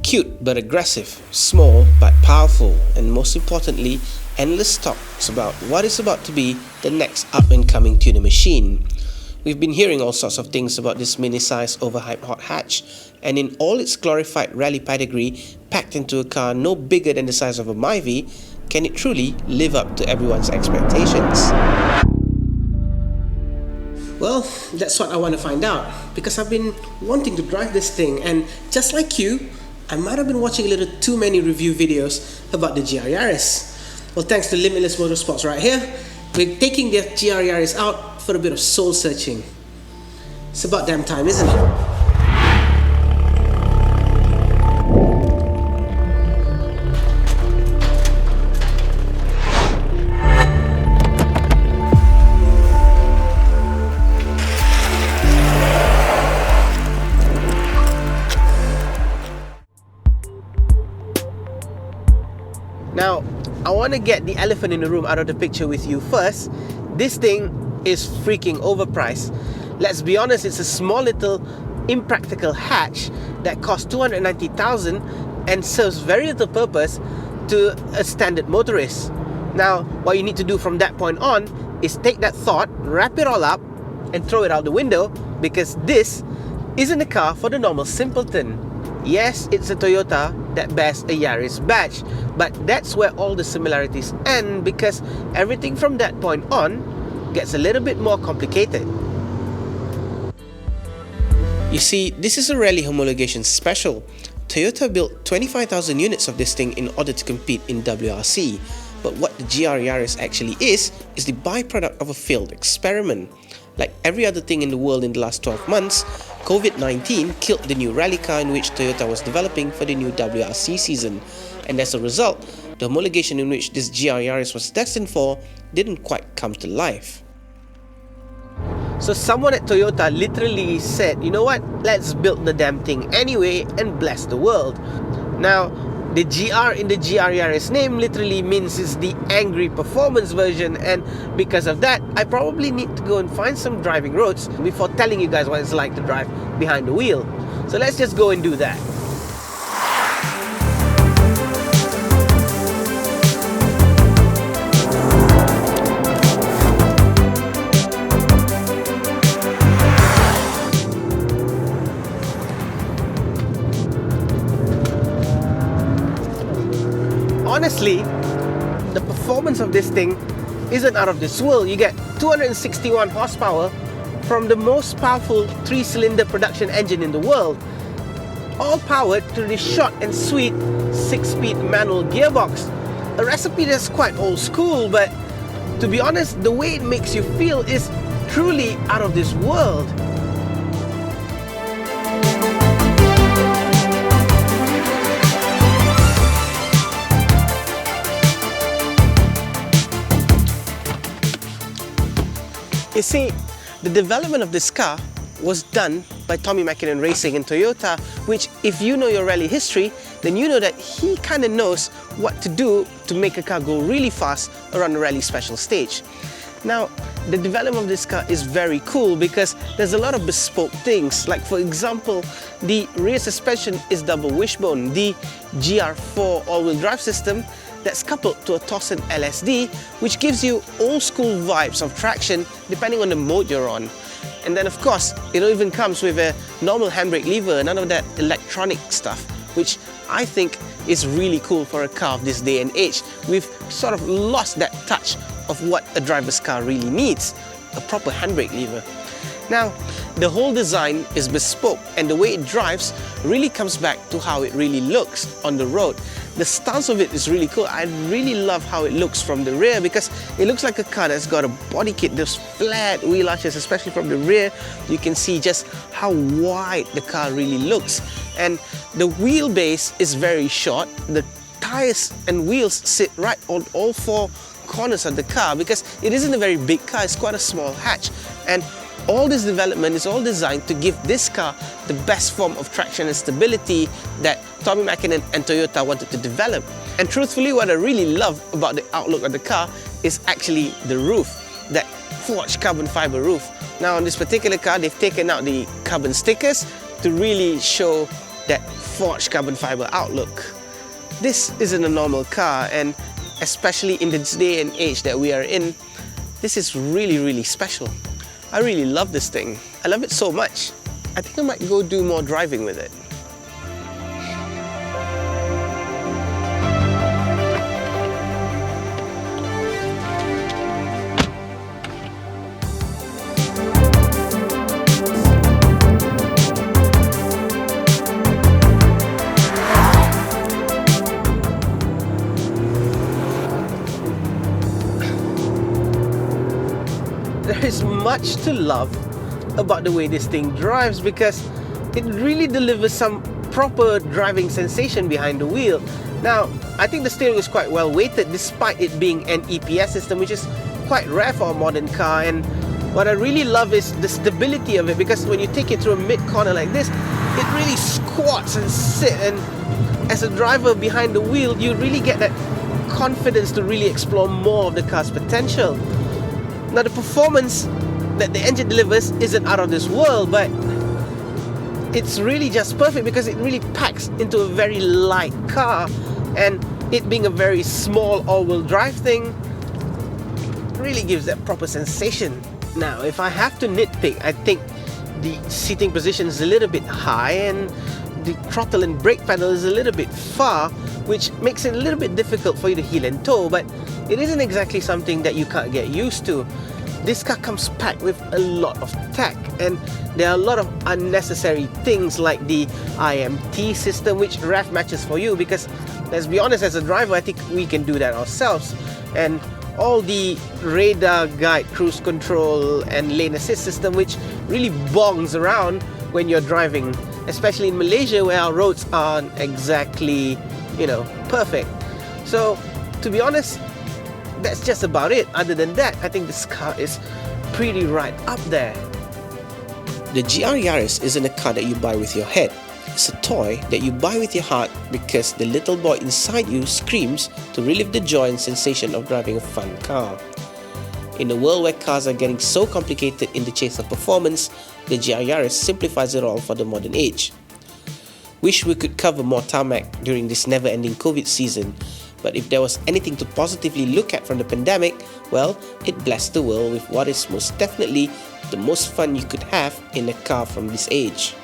Cute but aggressive, small but powerful, and most importantly, endless talks about what is about to be the next up-and-coming tuner machine. We've been hearing all sorts of things about this mini-sized overhyped hot hatch, and in all its glorified rally pedigree, packed into a car no bigger than the size of a Myvi, can it truly live up to everyone's expectations? Well, that's what I want to find out, because I've been wanting to drive this thing, and just like you, I might have been watching a little too many review videos about the GR Yaris. Well, thanks to Limitless Motorsports right here, we're taking the GR Yaris out for a bit of soul searching. It's about damn time, isn't it? Now, I want to get the elephant in the room out of the picture with you first. This thing is freaking overpriced. Let's be honest, it's a small little impractical hatch that costs $290,000 and serves very little purpose to a standard motorist. Now, what you need to do from that point on is take that thought, wrap it all up, and throw it out the window, because this isn't a car for the normal simpleton. Yes, it's a Toyota that bears a Yaris badge, but that's where all the similarities end, because everything from that point on gets a little bit more complicated. You see, this is a rally homologation special. Toyota built 25,000 units of this thing in order to compete in WRC, but what the GR Yaris actually is the byproduct of a failed experiment. Like every other thing in the world in the last 12 months, COVID-19 killed the new rally car in which Toyota was developing for the new WRC season. And as a result, the homologation in which this GR Yaris was destined for didn't quite come to life. So someone at Toyota literally said, you know what, let's build the damn thing anyway and bless the world. Now, the GR in the GR Yaris name literally means it's the angry performance version, and because of that, I probably need to go and find some driving roads before telling you guys what it's like to drive behind the wheel. So let's just go and do that. Honestly, the performance of this thing isn't out of this world. You get 261 horsepower from the most powerful 3-cylinder production engine in the world, all powered through this short and sweet 6-speed manual gearbox. A recipe that's quite old school, but to be honest, the way it makes you feel is truly out of this world. You see, the development of this car was done by Tommy Mäkinen Racing and Toyota, which, if you know your rally history, then you know that he kind of knows what to do to make a car go really fast around a rally special stage. Now, the development of this car is very cool because there's a lot of bespoke things. Like, for example, the rear suspension is double wishbone. The GR4 all-wheel drive system that's coupled to a Tossin LSD, which gives you old school vibes of traction depending on the mode you're on. And then of course, it even comes with a normal handbrake lever, none of that electronic stuff, which I think is really cool for a car of this day and age. We've sort of lost that touch of what a driver's car really needs, a proper handbrake lever. Now, the whole design is bespoke, and the way it drives really comes back to how it really looks on the road. The stance of it is really cool. I really love how it looks from the rear, because it looks like a car that's got a body kit, those flat wheel arches, especially from the rear. You can see just how wide the car really looks. And the wheelbase is very short. The tires and wheels sit right on all 4 corners of the car, because it isn't a very big car, it's quite a small hatch. And all this development is all designed to give this car the best form of traction and stability that Tommy Mäkinen and Toyota wanted to develop. And truthfully, what I really love about the outlook of the car is actually the roof, that forged carbon fiber roof. Now on this particular car, they've taken out the carbon stickers to really show that forged carbon fiber outlook. This isn't a normal car, and especially in this day and age that we are in, this is really special. I really love this thing. I love it so much. I think I might go do more driving with it. There is much to love about the way this thing drives because it really delivers some proper driving sensation behind the wheel. Now, I think the steering is quite well weighted despite it being an EPS system, which is quite rare for a modern car. And what I really love is the stability of it, because when you take it through a mid-corner like this, it really squats and sits, and as a driver behind the wheel, you really get that confidence to really explore more of the car's potential. Now, the performance that the engine delivers isn't out of this world, but it's really just perfect because it really packs into a very light car, and it being a very small all-wheel drive thing really gives that proper sensation. Now, if I have to nitpick, I think the seating position is a little bit high and the throttle and brake pedal is a little bit far, which makes it a little bit difficult for you to heel and toe, but it isn't exactly something that you can't get used to. This car comes packed with a lot of tech, and there are a lot of unnecessary things like the IMT system, which REF matches for you, because let's be honest, as a driver, I think we can do that ourselves. And all the radar guide, cruise control and lane assist system, which really bongs around when you're driving, especially in Malaysia where our roads aren't exactly, perfect. So, to be honest, that's just about it. Other than that, I think this car is pretty right up there. The GR Yaris isn't a car that you buy with your head. It's a toy that you buy with your heart because the little boy inside you screams to relive the joy and sensation of driving a fun car. In a world where cars are getting so complicated in the chase of performance, the GR Yaris simplifies it all for the modern age. Wish we could cover more tarmac during this never-ending COVID season, but if there was anything to positively look at from the pandemic, well, it blessed the world with what is most definitely the most fun you could have in a car from this age.